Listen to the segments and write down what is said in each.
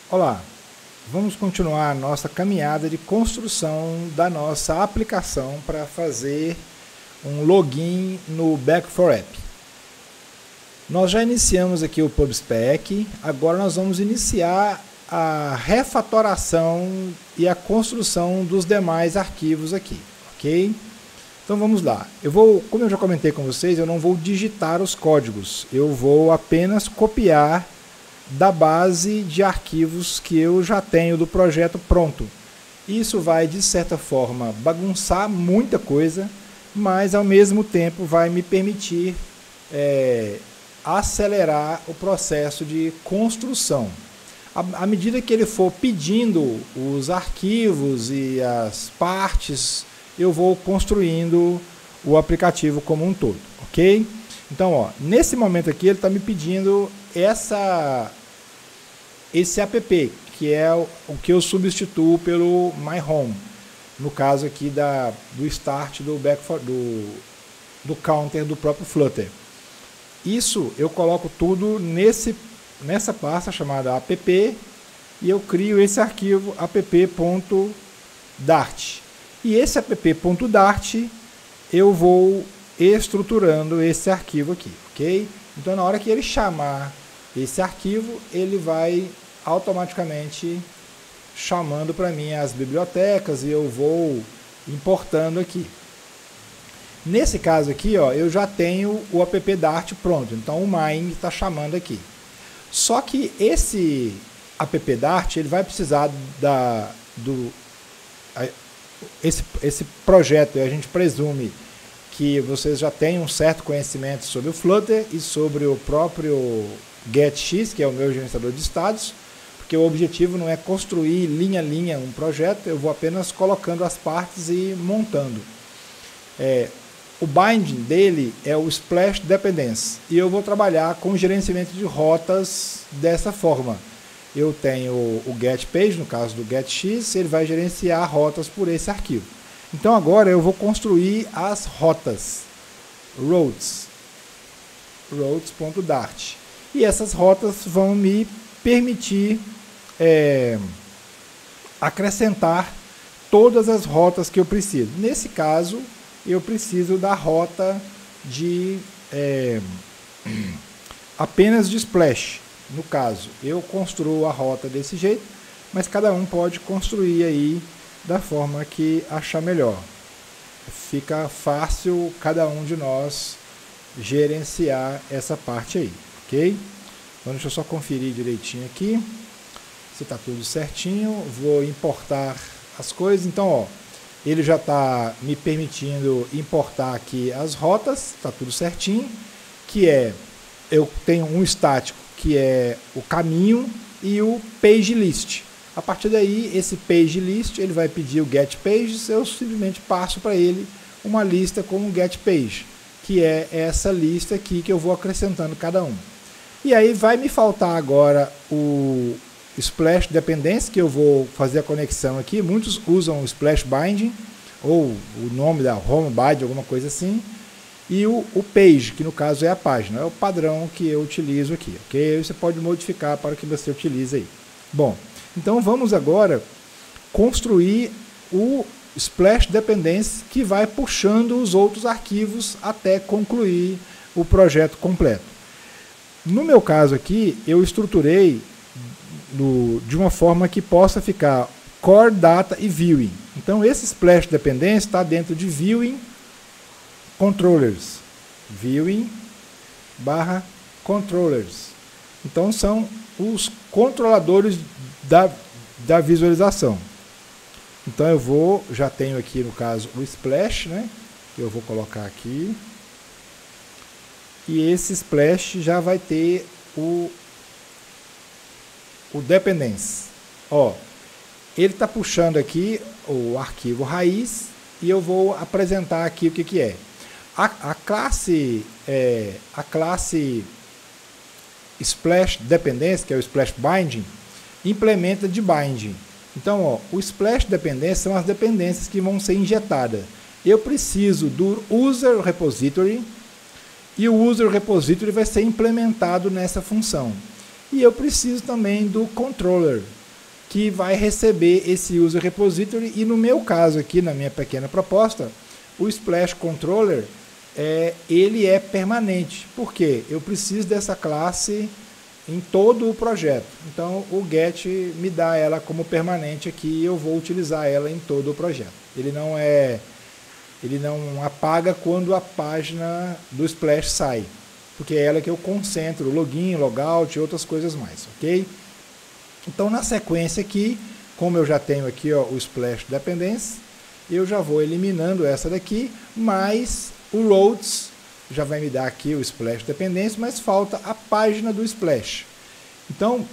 Olá, vamos continuar a nossa caminhada de construção da nossa aplicação para fazer um login no Back4App. Nós já iniciamos aqui o PubSpec, agora nós vamos iniciar a refatoração e a construção dos demais arquivos aqui, ok? Então vamos lá. Como eu já comentei com vocês, eu não vou digitar os códigos, eu vou apenas copiar da base de arquivos que eu já tenho do projeto pronto. Isso vai, de certa forma, bagunçar muita coisa, mas ao mesmo tempo vai me permitir acelerar o processo de construção. À medida que ele for pedindo os arquivos e as partes, eu vou construindo o aplicativo como um todo, ok? Então, nesse momento aqui ele está me pedindo esse app, que é o que eu substituo pelo My Home, no caso aqui do start do counter do próprio Flutter. Isso eu coloco tudo nessa pasta chamada app e eu crio esse arquivo app.dart. E esse app.dart eu vou estruturando esse arquivo aqui, ok? Então na hora que ele chamar esse arquivo, ele vai automaticamente chamando para mim as bibliotecas e eu vou importando aqui. Nesse caso aqui, eu já tenho o app.dart pronto, então o main está chamando aqui. Só que esse app.dart ele vai precisar esse projeto, a gente presume que vocês já têm um certo conhecimento sobre o Flutter e sobre o próprio GetX, que é o meu gerenciador de estados, porque o objetivo não é construir linha a linha um projeto, eu vou apenas colocando as partes e montando. O binding dele é o Splash Dependence, e eu vou trabalhar com o gerenciamento de rotas dessa forma. Eu tenho o GetPage, no caso do GetX, ele vai gerenciar rotas por esse arquivo. Então agora eu vou construir as rotas, roads.dart. E essas rotas vão me permitir acrescentar todas as rotas que eu preciso. Nesse caso, eu preciso da rota apenas de splash. No caso, eu construo a rota desse jeito, mas cada um pode construir aí da forma que achar melhor. Fica fácil cada um de nós gerenciar essa parte aí, ok? Então deixa eu só conferir direitinho aqui se está tudo certinho. Vou importar as coisas. Então, ele já está me permitindo importar aqui as rotas, está tudo certinho, eu tenho um estático que é o caminho e o page list. A partir daí, esse page list, ele vai pedir o get pages, eu simplesmente passo para ele uma lista com o get page, que é essa lista aqui que eu vou acrescentando cada um. E aí vai me faltar agora o Splash Dependence, que eu vou fazer a conexão aqui. Muitos usam o Splash Binding, ou o nome da Home Bind, alguma coisa assim. E o Page, que no caso é a página, é o padrão que eu utilizo aqui, ok? Você pode modificar para o que você utiliza aí. Bom, então vamos agora construir o Splash Dependence, que vai puxando os outros arquivos até concluir o projeto completo. No meu caso aqui, eu estruturei de uma forma que possa ficar Core Data e Viewing. Então esse Splash Dependence está dentro de Viewing Controllers. Viewing /Controllers. Então são os controladores da visualização. Então já tenho aqui no caso o Splash, né? Que eu vou colocar aqui. E esse Splash já vai ter o Dependence. Ele está puxando aqui o arquivo raiz e eu vou apresentar aqui o que é. A classe Splash Dependence, que é o Splash Binding, implementa de binding. Então, o Splash Dependence são as dependências que vão ser injetadas. Eu preciso do User Repository e o User Repository vai ser implementado nessa função. E eu preciso também do controller, que vai receber esse user repository. E no meu caso aqui, na minha pequena proposta, o Splash Controller, ele é permanente. Por quê? Eu preciso dessa classe em todo o projeto. Então o get me dá ela como permanente aqui e eu vou utilizar ela em todo o projeto. Ele não apaga quando a página do Splash sai, porque é ela que eu concentro o login, logout e outras coisas mais, ok? Então na sequência aqui, como eu já tenho aqui ó, o Splash Dependence, eu já vou eliminando essa daqui, mas o routes já vai me dar aqui o Splash Dependence, mas falta a página do Splash. Então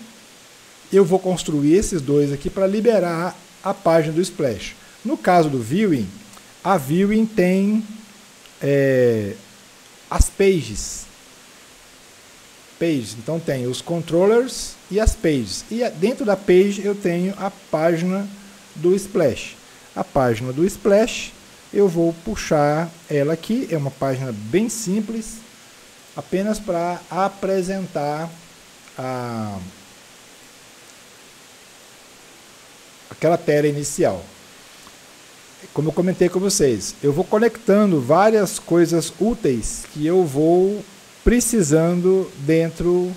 eu vou construir esses dois aqui para liberar a página do Splash. No caso do Viewing, a Viewing tem as pages. Então tem os controllers e as pages. E dentro da page eu tenho a página do Splash. A página do Splash, eu vou puxar ela aqui. É uma página bem simples, apenas para apresentar aquela tela inicial. Como eu comentei com vocês, eu vou conectando várias coisas úteis que eu vou precisando dentro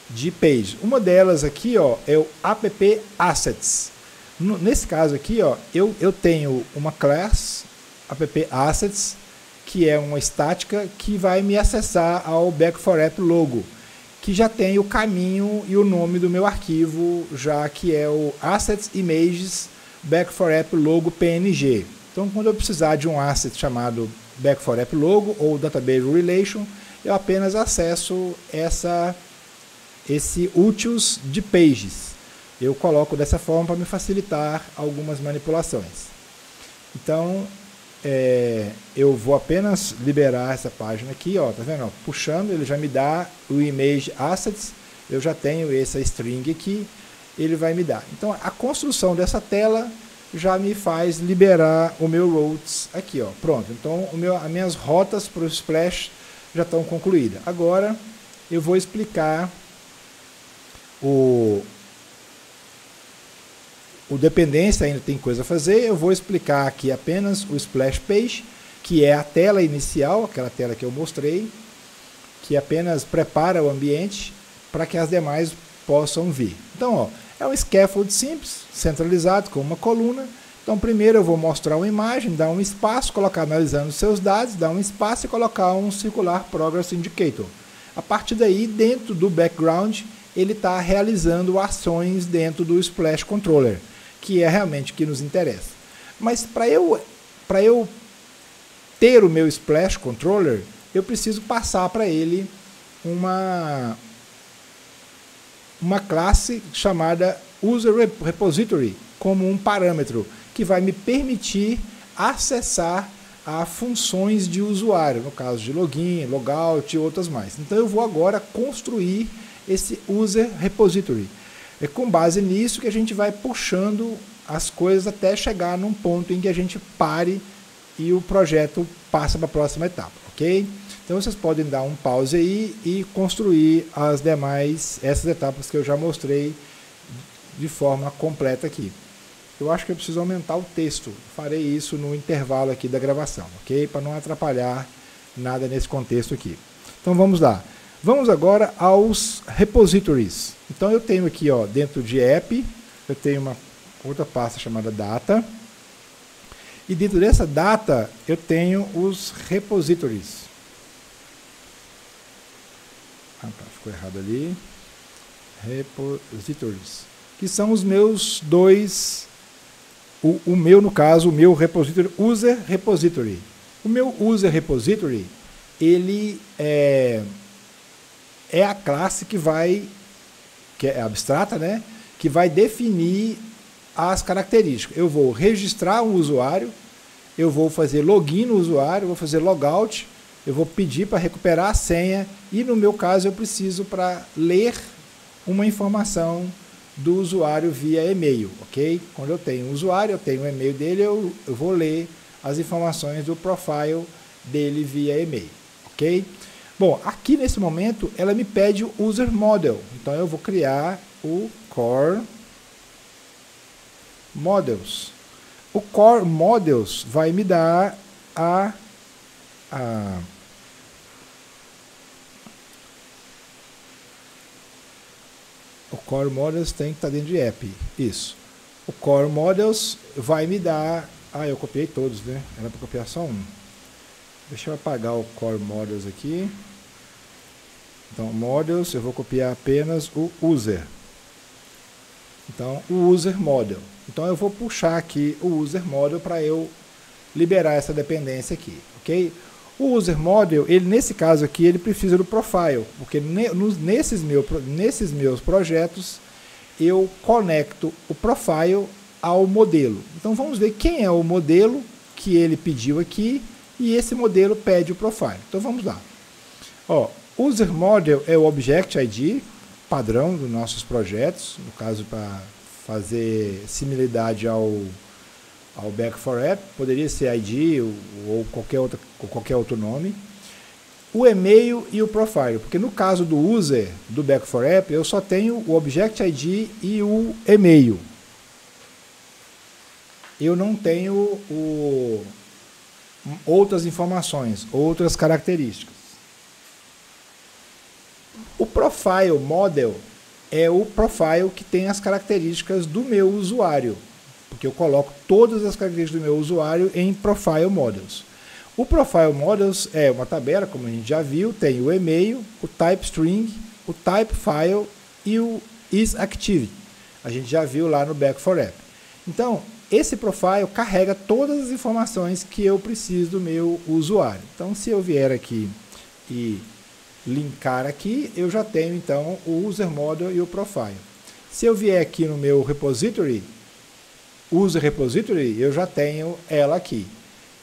de page. Uma delas aqui ó, é o app assets. Nesse caso aqui ó, eu tenho uma class app assets, que é uma estática que vai me acessar ao Back4App logo, que já tem o caminho e o nome do meu arquivo, já que é o assets images Back4App logo PNG. Então quando eu precisar de um asset chamado Back4App logo ou database relation, eu apenas acesso esse utils de pages. Eu coloco dessa forma para me facilitar algumas manipulações. Então eu vou apenas liberar essa página aqui, ó, tá vendo? Ó, puxando, ele já me dá o image assets, eu já tenho essa string aqui, ele vai me dar. Então a construção dessa tela já me faz liberar o meu routes aqui, ó. Pronto, então as minhas rotas para o Splash já estão concluídas. Agora eu vou explicar o dependência, ainda tem coisa a fazer. Eu vou explicar aqui apenas o Splash Page, que é a tela inicial, aquela tela que eu mostrei, que apenas prepara o ambiente para que as demais possam vir. Então, ó, é um scaffold simples, centralizado, com uma coluna. Então, primeiro eu vou mostrar uma imagem, dar um espaço, colocar analisando os seus dados, dar um espaço e colocar um circular progress indicator. A partir daí, dentro do background, ele está realizando ações dentro do Splash Controller, que é realmente o que nos interessa. Mas para eu ter o meu Splash Controller, eu preciso passar para ele uma classe chamada User Repository como um parâmetro que vai me permitir acessar a funções de usuário, no caso de login, logout e outras mais. Então eu vou agora construir esse User Repository. É com base nisso que a gente vai puxando as coisas até chegar num ponto em que a gente pare e o projeto passa para a próxima etapa, ok? Então vocês podem dar um pause aí e construir as demais, essas etapas que eu já mostrei de forma completa aqui. Eu acho que eu preciso aumentar o texto, farei isso no intervalo aqui da gravação, ok? Para não atrapalhar nada nesse contexto aqui. Então vamos lá. Vamos agora aos repositories. Então eu tenho aqui, ó, dentro de app, eu tenho uma outra pasta chamada data. E dentro dessa data eu tenho os repositories. Ah, tá, ficou errado ali. Repositories. Que são os meus dois, o meu, no caso, o meu repository, user repository. O meu user repository, ele é a classe que é abstrata, né? Que vai definir as características. Eu vou registrar um usuário, eu vou fazer login no usuário, vou fazer logout, eu vou pedir para recuperar a senha e, no meu caso, eu preciso para ler uma informação do usuário via e-mail, ok? Quando eu tenho um usuário, eu tenho o e-mail dele, eu vou ler as informações do profile dele via e-mail, ok? Bom, aqui nesse momento ela me pede o user model, então eu vou criar o core models. O core models vai me dar o core models tem que estar dentro de app, isso. O core models vai me dar, eu copiei todos, né? Era para copiar só um. Deixa eu apagar o core models aqui. Então, models, eu vou copiar apenas o user. Então, o user model. Então, eu vou puxar aqui o user model para eu liberar essa dependência aqui, ok? O user model, ele, nesse caso aqui, ele precisa do profile, porque nesses meus projetos, eu conecto o profile ao modelo. Então, vamos ver quem é o modelo que ele pediu aqui, e esse modelo pede o profile. Então, vamos lá. Ó, user model é o Object ID, padrão dos nossos projetos, no caso para fazer similaridade ao Back4App, poderia ser ID ou qualquer outro nome. O e-mail e o profile, porque no caso do user do Back4App, eu só tenho o Object ID e o e-mail. Eu não tenho outras informações, outras características. O profile model é o profile que tem as características do meu usuário, porque eu coloco todas as características do meu usuário em profile models. O profile models é uma tabela, como a gente já viu, tem o e-mail, o type string, o type file e o isActivity. A gente já viu lá no Back4App. Então, esse profile carrega todas as informações que eu preciso do meu usuário. Então, se eu vier aqui e linkar aqui, eu já tenho então o user model e o profile. Se eu vier aqui no meu repository, user repository, eu já tenho ela aqui.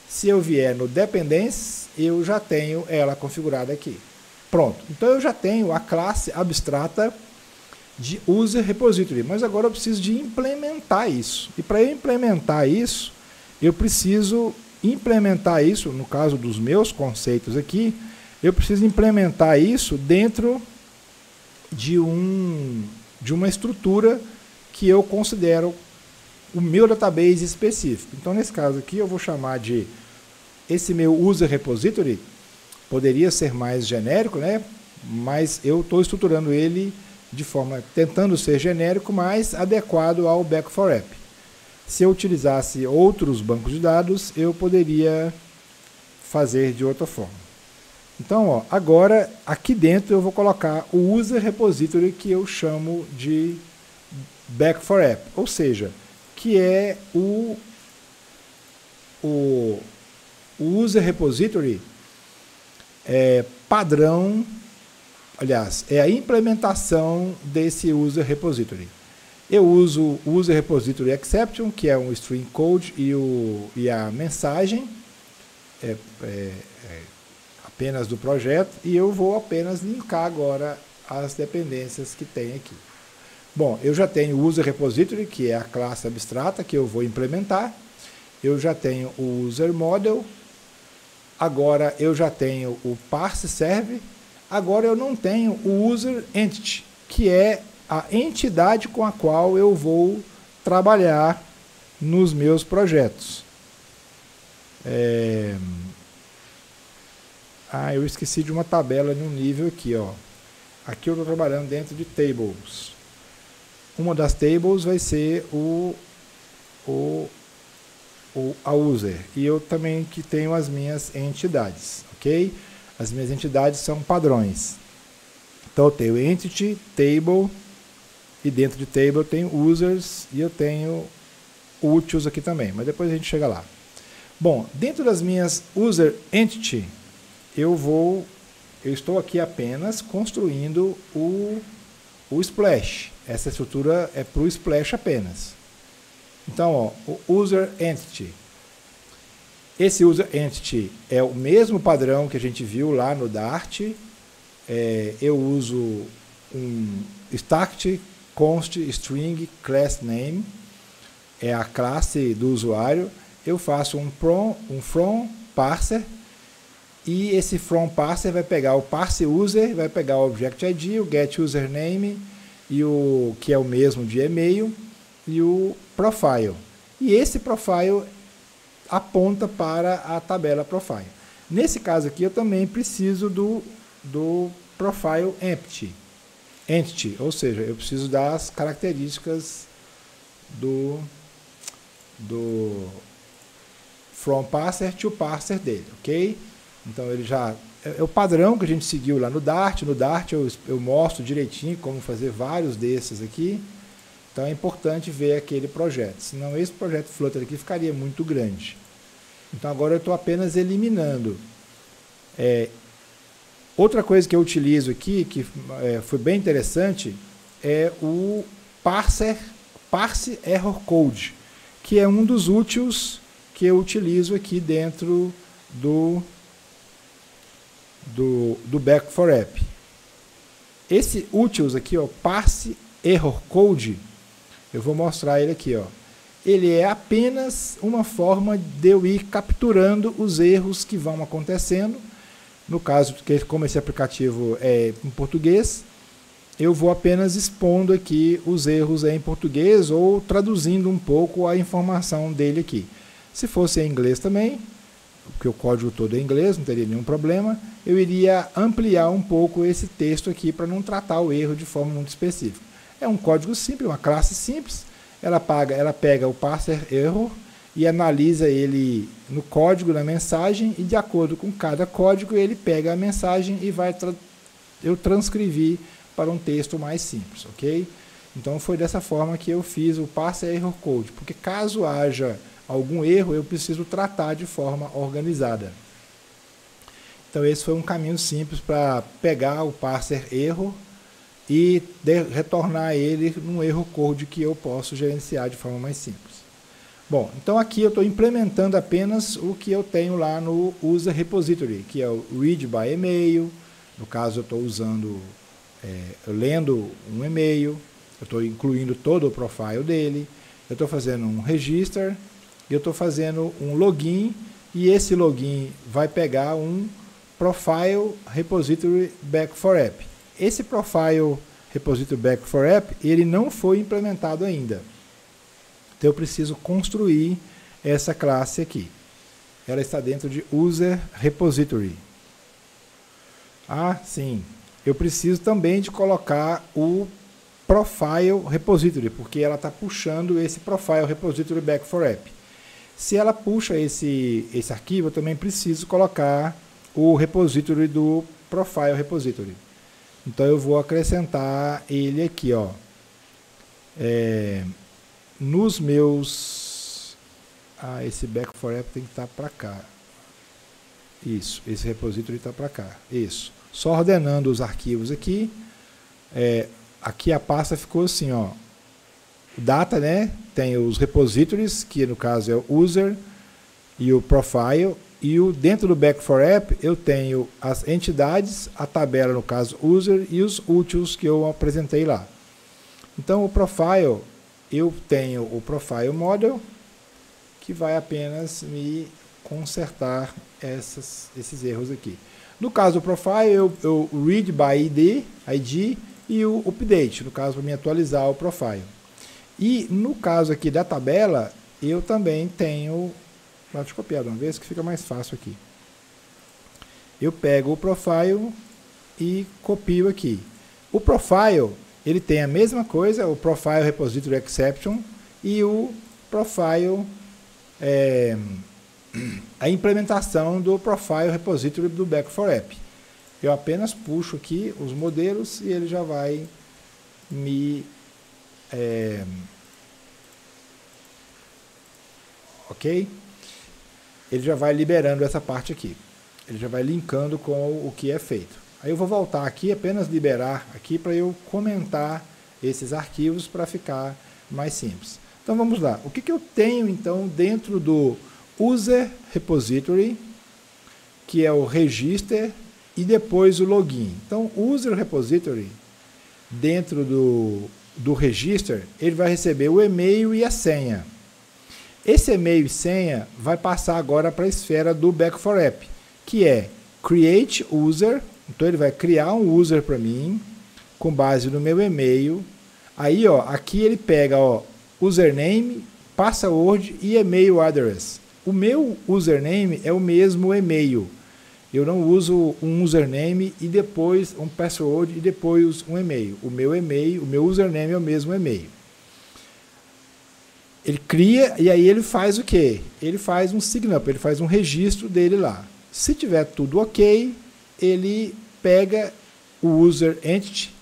Se eu vier no dependencies, eu já tenho ela configurada aqui. Pronto. Então eu já tenho a classe abstrata de user repository, mas agora eu preciso de implementar isso. E para eu implementar isso, eu preciso implementar isso, no caso dos meus conceitos aqui, eu preciso implementar isso dentro de uma estrutura que eu considero o meu database específico. Então, nesse caso aqui, eu vou chamar de esse meu user repository, poderia ser mais genérico, né? Mas eu estou estruturando ele de forma, tentando ser genérico, mas adequado ao Back4App. Se eu utilizasse outros bancos de dados, eu poderia fazer de outra forma. Então, ó, agora, aqui dentro eu vou colocar o user repository que eu chamo de Back4App, ou seja, que é o user repository padrão, aliás, é a implementação desse user repository. Eu uso o user repository exception, que é um string code, e a mensagem apenas do projeto, e eu vou apenas linkar agora as dependências que tem aqui. Bom, eu já tenho o user repository, que é a classe abstrata que eu vou implementar. Eu já tenho o user model. Agora eu já tenho o parse serve. Agora eu não tenho o user entity, que é a entidade com a qual eu vou trabalhar nos meus projetos. Eu esqueci de uma tabela de um nível aqui, ó. Aqui eu estou trabalhando dentro de tables. Uma das tables vai ser a user. E eu também que tenho as minhas entidades, ok? As minhas entidades são padrões. Então eu tenho entity, table, e dentro de table eu tenho users e eu tenho utils aqui também, mas depois a gente chega lá. Bom, dentro das minhas user entity, eu estou aqui apenas construindo o splash. Essa estrutura é para o splash apenas. Então, ó, o user entity. Esse user entity é o mesmo padrão que a gente viu lá no Dart. Eu uso um start const string class name, é a classe do usuário. Eu faço um from parser E esse from parser vai pegar o parse user, vai pegar o object ID, o get username, e o que é o mesmo de e-mail, e o profile. E esse profile aponta para a tabela profile. Nesse caso aqui, eu também preciso do profile entity, ou seja, eu preciso das características do from parser to parser dele, ok? Então ele já é o padrão que a gente seguiu lá no Dart. No Dart eu mostro direitinho como fazer vários desses aqui. Então é importante ver aquele projeto, senão esse projeto Flutter aqui ficaria muito grande. Então agora eu estou apenas eliminando. Outra coisa que eu utilizo aqui, que foi bem interessante, é o parse error code, que é um dos úteis que eu utilizo aqui dentro do Back for App. Esse utils aqui, ó, parse error code, eu vou mostrar ele aqui, ó. Ele é apenas uma forma de eu ir capturando os erros que vão acontecendo. No caso, como esse aplicativo é em português, eu vou apenas expondo aqui os erros em português ou traduzindo um pouco a informação dele aqui. Se fosse em inglês também, porque o código todo é em inglês, não teria nenhum problema, eu iria ampliar um pouco esse texto aqui para não tratar o erro de forma muito específica. É um código simples, uma classe simples, ela pega o parser error e analisa ele no código, na mensagem, e de acordo com cada código ele pega a mensagem e vai eu transcrevi para um texto mais simples, ok? Então foi dessa forma que eu fiz o parser error code, porque caso haja algum erro eu preciso tratar de forma organizada. Então esse foi um caminho simples para pegar o parser error e retornar ele num erro code que eu posso gerenciar de forma mais simples. Bom, então aqui eu estou implementando apenas o que eu tenho lá no user repository, que é o read by email. No caso eu estou usando, lendo um e-mail, eu estou incluindo todo o profile dele, eu estou fazendo um register, eu estou fazendo um login, e esse login vai pegar um profile repository back for app. Esse profile repository back for app, ele não foi implementado ainda. Então eu preciso construir essa classe aqui. Ela está dentro de user repository. Ah, sim. Eu preciso também de colocar o profile repository, porque ela está puxando esse profile repository back for app. Se ela puxa esse arquivo, eu também preciso colocar o repository do profile repository. Então eu vou acrescentar ele aqui, ó. Nos meus... esse back for app tem que estar para cá. Isso, esse repository está para cá. Isso. Só ordenando os arquivos aqui. Aqui a pasta ficou assim, ó. Data, né? Tem os repositories, que no caso é o user e o profile. E dentro do back for app eu tenho as entidades, a tabela no caso user e os utils que eu apresentei lá. Então o profile, eu tenho o profile model, que vai apenas me consertar esses erros aqui. No caso do profile, eu read by ID e o update, no caso para me atualizar o profile. E no caso aqui da tabela, eu também tenho... Deixa eu copiar de uma vez que fica mais fácil aqui. Eu pego o profile e copio aqui. O profile, ele tem a mesma coisa, o profile repository exception e o profile, a implementação do profile repository do back for app. Eu apenas puxo aqui os modelos e ele já vai me... ok? Ele já vai liberando essa parte aqui. Ele já vai linkando com o que é feito. Aí eu vou voltar aqui, apenas liberar aqui para eu comentar esses arquivos para ficar mais simples. Então vamos lá. O que eu tenho então dentro do user repository, que é o register e depois o login. Então o user repository, dentro do register, ele vai receber o e-mail e a senha. Esse e-mail e senha vai passar agora para a esfera do back for app, que é create user, então ele vai criar um user para mim, com base no meu e-mail. Aí, ó, aqui ele pega, ó, username, password e e-mail address. O meu username é o mesmo e-mail. Eu não uso um username e depois um password e depois um e-mail. O meu username é o mesmo e-mail. Ele cria e aí ele faz o quê? Ele faz um sign up, ele faz um registro dele lá. Se tiver tudo ok, ele pega o user entity,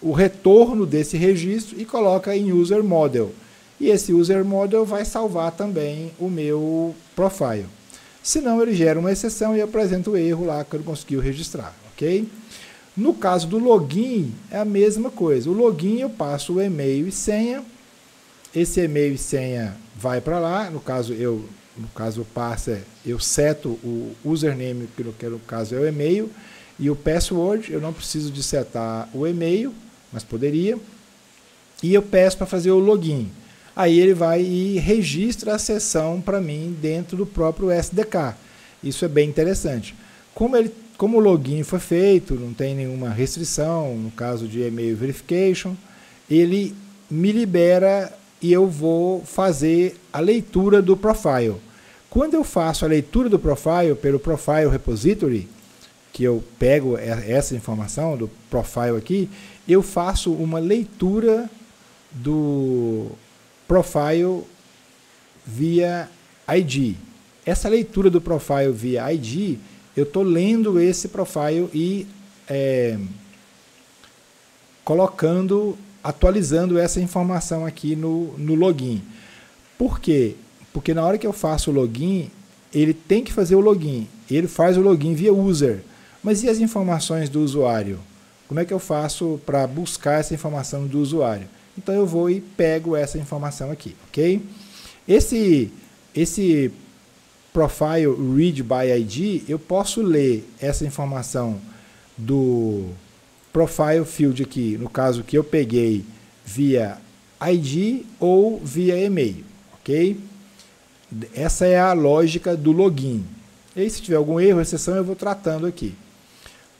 o retorno desse registro e coloca em user model. E esse user model vai salvar também o meu profile. Senão ele gera uma exceção e apresenta o erro lá que eu não consegui registrar, ok? No caso do login, é a mesma coisa. O login eu passo o e-mail e senha. Esse e-mail e senha vai para lá. No caso o parser, eu seto o username, que no caso é o e-mail, e o password, eu não preciso de setar o e-mail, mas poderia. E eu peço para fazer o login. Aí ele vai e registra a sessão para mim dentro do próprio SDK. Isso é bem interessante. Como o login foi feito, não tem nenhuma restrição, no caso de e-mail verification, ele me libera e eu vou fazer a leitura do profile. Quando eu faço a leitura do profile pelo Profile Repository, que eu pego essa informação do profile aqui, eu faço uma leitura do profile via ID. Essa leitura do profile via ID, eu estou lendo esse profile e atualizando essa informação aqui no login. Por quê? Porque na hora que eu faço o login, ele tem que fazer o login. Ele faz o login via user. Mas e as informações do usuário? Como é que eu faço para buscar essa informação do usuário? Então eu vou e pego essa informação aqui, ok? Esse profile read by ID, eu posso ler essa informação do profile field aqui, no caso que eu peguei via ID ou via e-mail, ok? Essa é a lógica do login. E aí, se tiver algum erro, exceção, eu vou tratando aqui.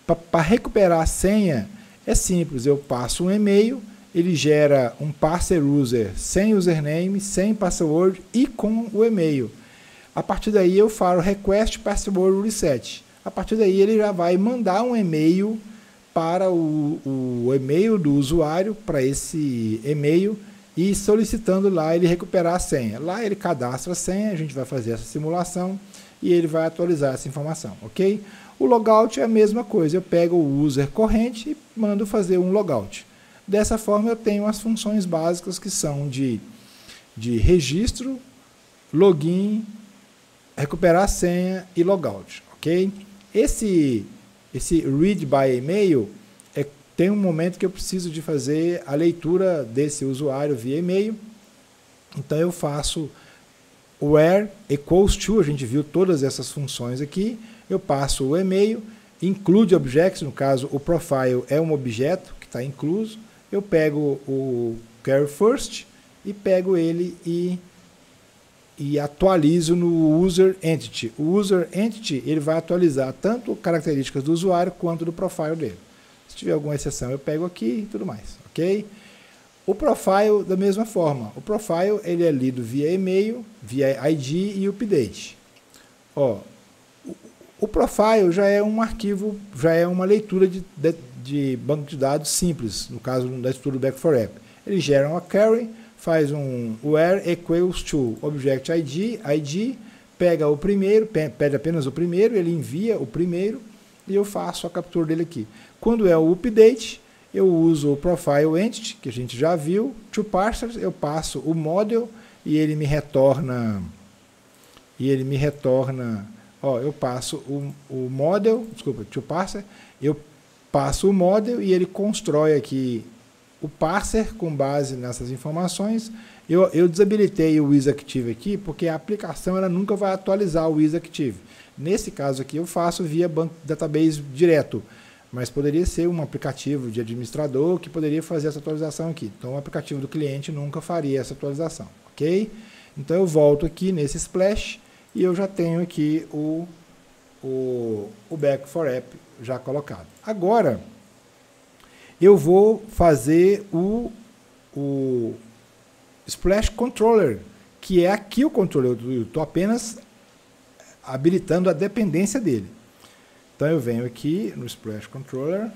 Para recuperar a senha, é simples, eu passo um e-mail, ele gera um parser user sem username, sem password e com o e-mail. A partir daí eu falo request password reset. A partir daí ele já vai mandar um e-mail para o e-mail do usuário, para esse e-mail, e solicitando lá ele recuperar a senha. Lá ele cadastra a senha, a gente vai fazer essa simulação e ele vai atualizar essa informação, ok? O logout é a mesma coisa, eu pego o user corrente e mando fazer um logout. Dessa forma eu tenho as funções básicas que são de registro, login, recuperar a senha e logout, ok? Esse read by email tem um momento que eu preciso de fazer a leitura desse usuário via e-mail, então eu faço where equals to, a gente viu todas essas funções aqui, eu passo o e-mail, include objects, no caso o profile é um objeto que está incluso, eu pego o query first e pego ele e atualizo no user entity. O user entity ele vai atualizar tanto características do usuário quanto do profile dele. Se tiver alguma exceção eu pego aqui e tudo mais, ok? O profile da mesma forma. O profile ele é lido via e-mail, via ID e update. Ó, o profile já é um arquivo, já é uma leitura de banco de dados simples, no caso da estrutura do Back4App. Ele gera uma query, faz um where equals to object ID, pega o primeiro, pede apenas o primeiro, ele envia o primeiro e eu faço a captura dele aqui. Quando é o update, eu uso o profile entity, que a gente já viu, to parsers, eu passo o model e ele me retorna, ó, eu passo o model, desculpa, to parser, eu passo o model e ele constrói aqui o parser com base nessas informações. Eu desabilitei o isActive aqui porque a aplicação ela nunca vai atualizar o isActive. Nesse caso aqui eu faço via database direto, mas poderia ser um aplicativo de administrador que poderia fazer essa atualização aqui. Então o aplicativo do cliente nunca faria essa atualização, ok? Então eu volto aqui nesse splash e eu já tenho aqui o back for app já colocado. Agora, eu vou fazer o Splash Controller, que é aqui o controller. Eu estou apenas habilitando a dependência dele. Então eu venho aqui no Splash Controller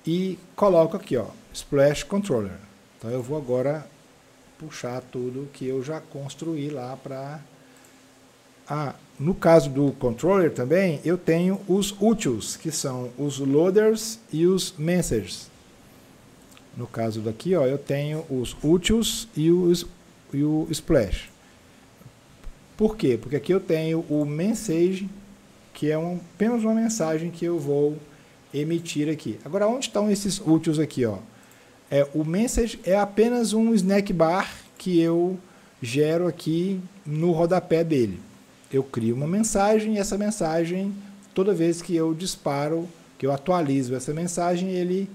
e coloco aqui, ó, Splash Controller. Então eu vou agora puxar tudo que eu já construí lá para... no caso do controller também, eu tenho os utils, que são os loaders e os messengers. No caso daqui, ó, eu tenho os utils e o splash. Por quê? Porque aqui eu tenho o message, que é apenas uma mensagem que eu vou emitir aqui. Agora, onde estão esses utils aqui, ó? O message é apenas um snack bar que eu gero aqui no rodapé dele. Eu crio uma mensagem e essa mensagem, toda vez que eu disparo, que eu atualizo essa mensagem, ele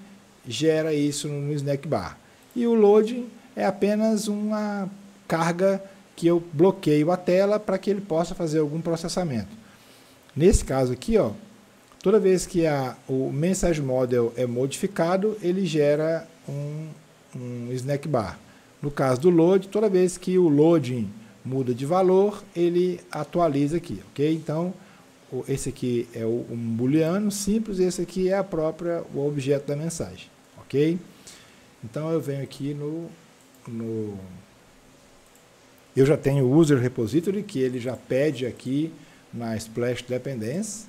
gera isso no snack bar. E o loading é apenas uma carga que eu bloqueio a tela para que ele possa fazer algum processamento. Nesse caso aqui, ó, toda vez que o message model é modificado, ele gera um snack bar. No caso do load, toda vez que o loading muda de valor, ele atualiza aqui, ok? Então, esse aqui é um booleano simples, esse aqui é o objeto da mensagem, ok? Então, eu venho aqui eu já tenho o user repository, que ele já pede aqui na Splash Dependence.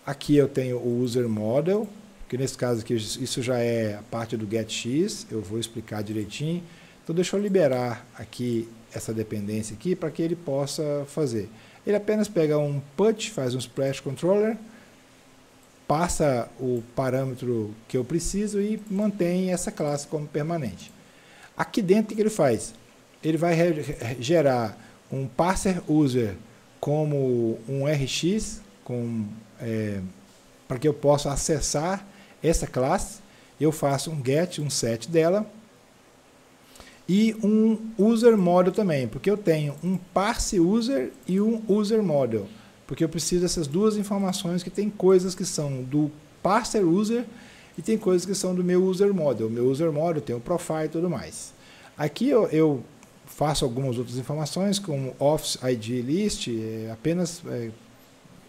Aqui eu tenho o user model, que nesse caso aqui, isso já é a parte do getX, eu vou explicar direitinho. Então, deixa eu liberar aqui essa dependência aqui para que ele possa fazer. Ele apenas pega um put, faz um Splash Controller, passa o parâmetro que eu preciso e mantém essa classe como permanente. Aqui dentro, o que ele faz? Ele vai gerar um parser user como um RX, para que eu possa acessar essa classe. Eu faço um get, um set dela, e um user model também, porque eu tenho um parse user e um user model, porque eu preciso dessas duas informações, que tem coisas que são do parser user e tem coisas que são do meu user model. O meu user model tem o profile e tudo mais. Aqui eu faço algumas outras informações, como Office ID List, apenas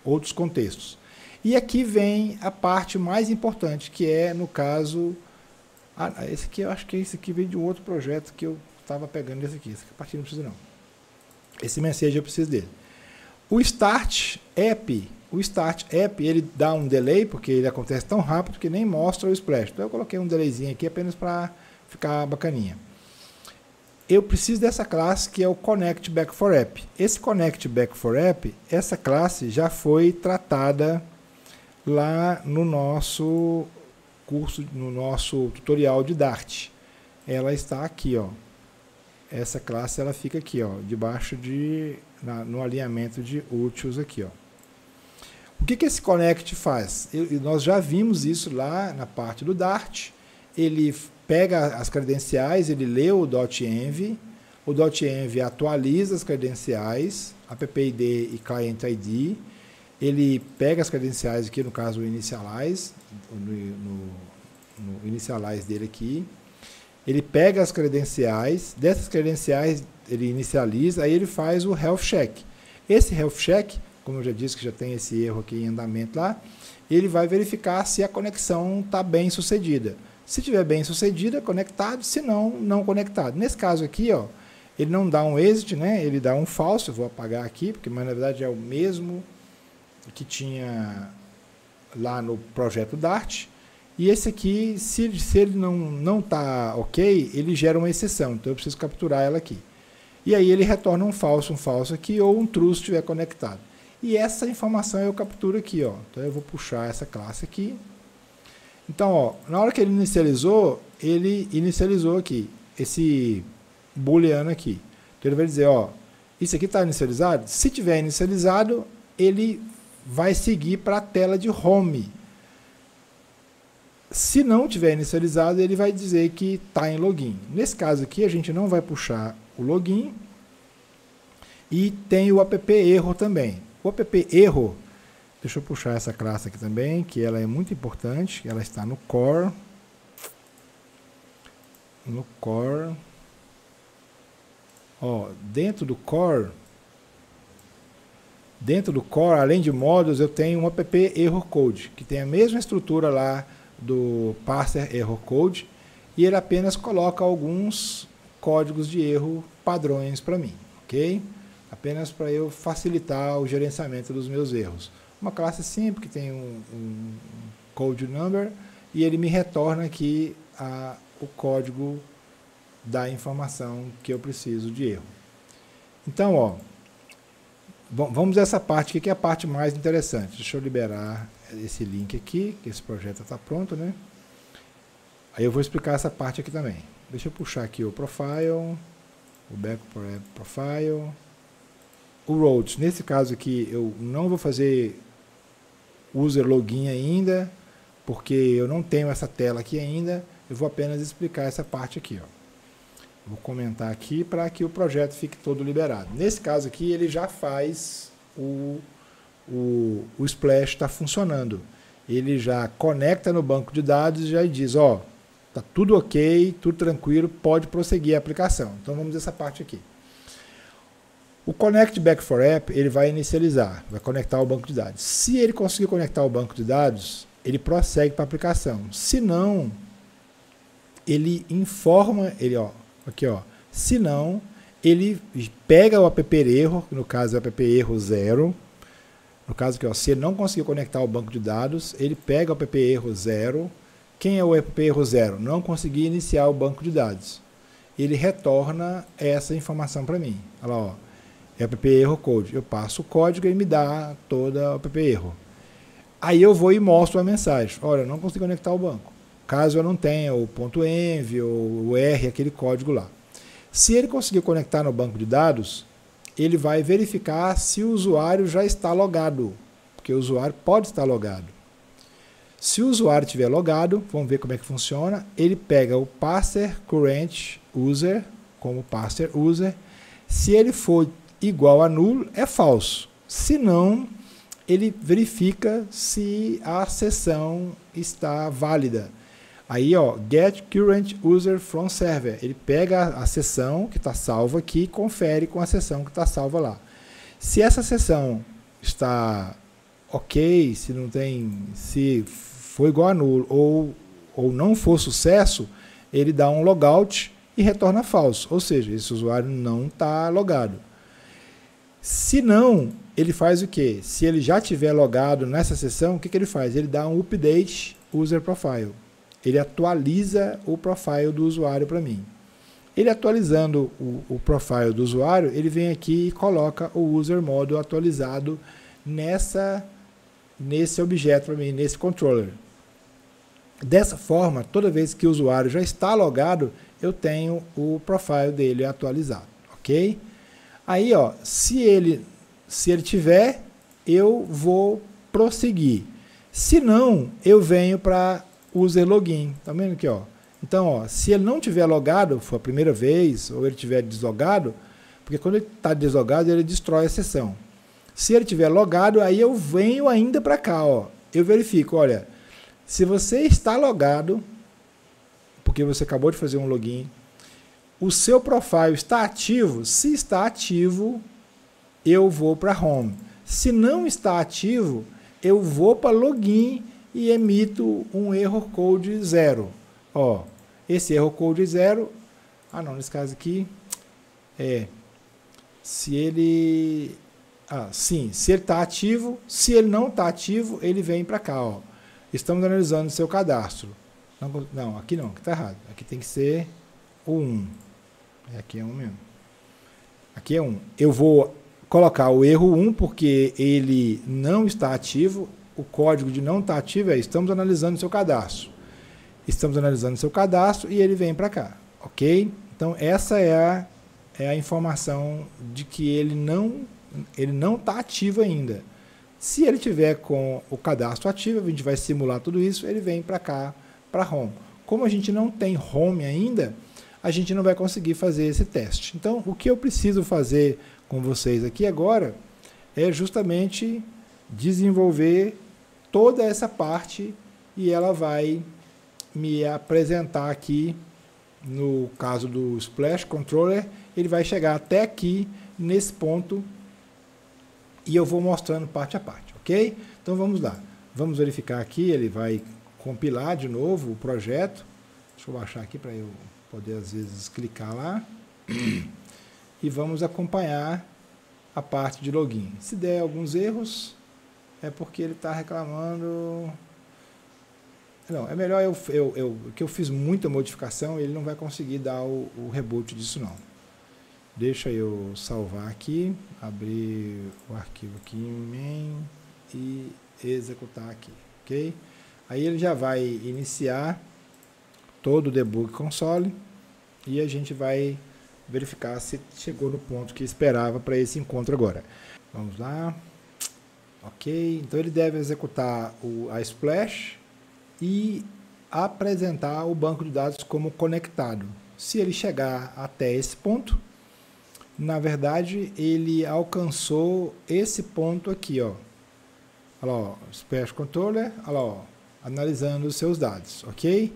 outros contextos. E aqui vem a parte mais importante, que é, no caso... esse aqui, eu acho que esse aqui veio de um outro projeto que eu estava pegando esse aqui. Essa parte não precisa não. Esse message eu preciso dele. O Start App, ele dá um delay, porque ele acontece tão rápido que nem mostra o splash. Então eu coloquei um delayzinho aqui apenas para ficar bacaninha. Eu preciso dessa classe que é o Connect Back for App. Esse Connect Back for App, essa classe já foi tratada lá no nosso curso, no nosso tutorial de Dart. Ela está aqui, ó. Essa classe ela fica aqui, ó, debaixo no alinhamento de utils aqui, ó. O que esse connect faz? Nós já vimos isso lá na parte do Dart. Ele pega as credenciais, ele lê o .env, o .env atualiza as credenciais, app-id e client ID. Ele pega as credenciais aqui, no caso o initialize, no initialize dele aqui. Ele pega as credenciais, dessas credenciais ele inicializa, aí ele faz o health check. Esse health check, como eu já disse que já tem esse erro aqui em andamento lá, ele vai verificar se a conexão está bem sucedida. Se estiver bem sucedida, conectado, se não, não conectado. Nesse caso aqui, ó, ele não dá um exit, né? Ele dá um false, eu vou apagar aqui, porque mas, na verdade é o mesmo que tinha lá no projeto Dart. E esse aqui, se ele não está ok, ele gera uma exceção, então eu preciso capturar ela aqui. E aí ele retorna um falso aqui, ou um true se estiver conectado. E essa informação eu capturo aqui, ó. Então eu vou puxar essa classe aqui. Então, ó, na hora que ele inicializou aqui, esse booleano aqui. Então ele vai dizer, ó, isso aqui está inicializado? Se tiver inicializado, ele vai seguir para a tela de home. Se não tiver inicializado, ele vai dizer que está em login. Nesse caso aqui, a gente não vai puxar o login. E tem o app erro também. O app erro, deixa eu puxar essa classe aqui também, que ela é muito importante, ela está no core. No core. Ó, dentro do core, além de módulos, eu tenho um app error code, que tem a mesma estrutura lá do parser error code, e ele apenas coloca alguns códigos de erro padrões para mim, ok? Apenas para eu facilitar o gerenciamento dos meus erros. Uma classe simples que tem um code number e ele me retorna aqui o código da informação que eu preciso de erro. Então, ó, vamos a essa parte aqui, que é a parte mais interessante. Deixa eu liberar esse link aqui, que esse projeto está pronto, né? Aí eu vou explicar essa parte aqui também. Deixa eu puxar aqui o profile, o back profile, o roads. Nesse caso aqui, eu não vou fazer user login ainda, porque eu não tenho essa tela aqui ainda. Eu vou apenas explicar essa parte aqui, ó. Vou comentar aqui para que o projeto fique todo liberado. Nesse caso aqui, ele já faz o Splash está funcionando. Ele já conecta no banco de dados e já diz, ó, tá tudo ok, tudo tranquilo, pode prosseguir a aplicação. Então vamos essa parte aqui. O Connect Back for App, ele vai inicializar, vai conectar ao banco de dados. Se ele conseguir conectar ao banco de dados, ele prossegue para a aplicação. Se não, ele informa, aqui ó, se não, ele pega o app erro, no caso é o app erro 0. No caso aqui, ó, se ele não conseguir conectar ao banco de dados, ele pega o app erro 0. Quem é o app erro 0? Não conseguir iniciar o banco de dados. Ele retorna essa informação para mim. Olha lá, ó, é app erro code. Eu passo o código e ele me dá toda o app erro. Aí eu vou e mostro a mensagem. Olha, eu não consigo conectar ao banco. Caso eu não tenha o .env ou o R, aquele código lá. Se ele conseguir conectar no banco de dados, ele vai verificar se o usuário já está logado, porque o usuário pode estar logado. Se o usuário estiver logado, vamos ver como é que funciona, ele pega o parser current user como parser user. Se ele for igual a nulo, é falso. Se não, ele verifica se a sessão está válida. Aí, ó, get current user from server. Ele pega a sessão que está salva aqui e confere com a sessão que está salva lá. Se essa sessão está ok, se for igual a nulo ou não for sucesso, ele dá um logout e retorna falso. Ou seja, esse usuário não está logado. Se não, ele faz o quê? Se ele já tiver logado nessa sessão, o que ele faz? Ele dá um update user profile. Ele atualiza o profile do usuário para mim. Ele atualizando o profile do usuário, ele vem aqui e coloca o user model atualizado nesse objeto para mim, nesse controller. Dessa forma, toda vez que o usuário já está logado, eu tenho o profile dele atualizado, ok? Aí, ó, se ele tiver, eu vou prosseguir. Se não, eu venho para user login, tá vendo aqui, ó? Então, ó, se ele não tiver logado, foi a primeira vez, ou ele tiver deslogado, porque quando ele está deslogado, ele destrói a sessão. Se ele tiver logado, aí eu venho ainda para cá, ó. Eu verifico, olha, se você está logado, porque você acabou de fazer um login, o seu profile está ativo? Se está ativo, eu vou para home. Se não está ativo, eu vou para login e emito um error code 0. Ó, esse error code 0, nesse caso aqui, se ele está ativo, se ele não está ativo, ele vem para cá, ó. Estamos analisando o seu cadastro. Não, aqui não, aqui está errado. Aqui tem que ser o 1. Aqui é 1 mesmo. Aqui é 1. Eu vou colocar o erro 1 porque ele não está ativo. O código de não estar ativo é estamos analisando o seu cadastro. Estamos analisando o seu cadastro e ele vem para cá, ok? Então essa é a informação de que ele não está ativo ainda. Se ele tiver com o cadastro ativo, a gente vai simular tudo isso, ele vem para cá, para home. Como a gente não tem home ainda, a gente não vai conseguir fazer esse teste. Então o que eu preciso fazer com vocês aqui agora é justamente desenvolver toda essa parte e ela vai me apresentar aqui, no caso do Splash Controller, ele vai chegar até aqui nesse ponto e eu vou mostrando parte a parte, ok? Então vamos lá, vamos verificar aqui, ele vai compilar de novo o projeto. Deixa eu baixar aqui para eu poder às vezes clicar lá e vamos acompanhar a parte de login. Se der alguns erros é porque ele está reclamando. Não, é melhor que eu fiz muita modificação, ele não vai conseguir dar o reboot disso não. Deixa eu salvar aqui, abrir o arquivo aqui em main e executar aqui, ok? Aí ele já vai iniciar todo o debug console e a gente vai verificar se chegou no ponto que esperava para esse encontro agora. Vamos lá. Ok, então ele deve executar a Splash e apresentar o banco de dados como conectado. Se ele chegar até esse ponto, na verdade ele alcançou esse ponto aqui, ó. Olha lá, ó, Splash Controller, olha lá, ó, analisando os seus dados, ok?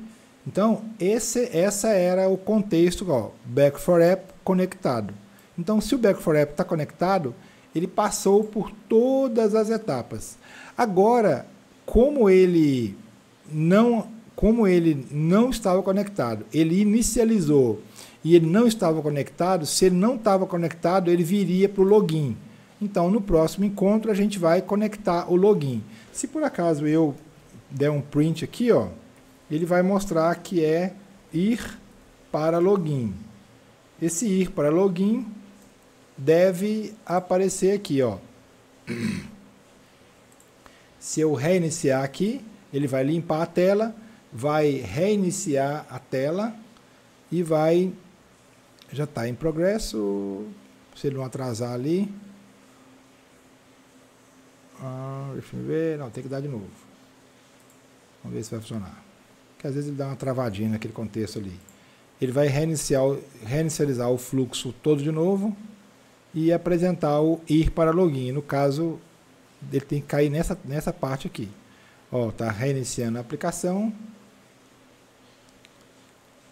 Então, essa era o contexto, ó, Back for App conectado. Então, se o Back for App está conectado, ele passou por todas as etapas. Agora, como ele não estava conectado, ele inicializou e ele não estava conectado, se ele não estava conectado, ele viria para o login. Então, no próximo encontro, a gente vai conectar o login. Se por acaso eu der um print aqui, ó, ele vai mostrar que é ir para login. Esse ir para login deve aparecer aqui, ó. Se eu reiniciar aqui, ele vai limpar a tela, vai reiniciar a tela e vai... Já está em progresso, se ele não atrasar ali. Deixa eu ver, não, tem que dar de novo. Vamos ver se vai funcionar. Porque às vezes ele dá uma travadinha naquele contexto ali. Ele vai reinicializar o fluxo todo de novo e apresentar o ir para login. No caso, ele tem que cair nessa parte aqui. Ó, tá reiniciando a aplicação.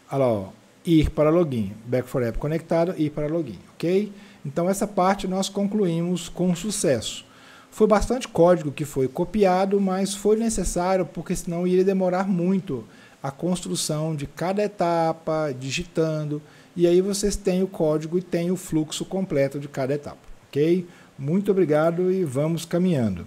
Olha lá, ó, ir para login. Back for App conectado, ir para login, ok? Então essa parte nós concluímos com sucesso. Foi bastante código que foi copiado, mas foi necessário porque senão iria demorar muito a construção de cada etapa, digitando, e aí vocês têm o código e têm o fluxo completo de cada etapa, ok? Muito obrigado e vamos caminhando.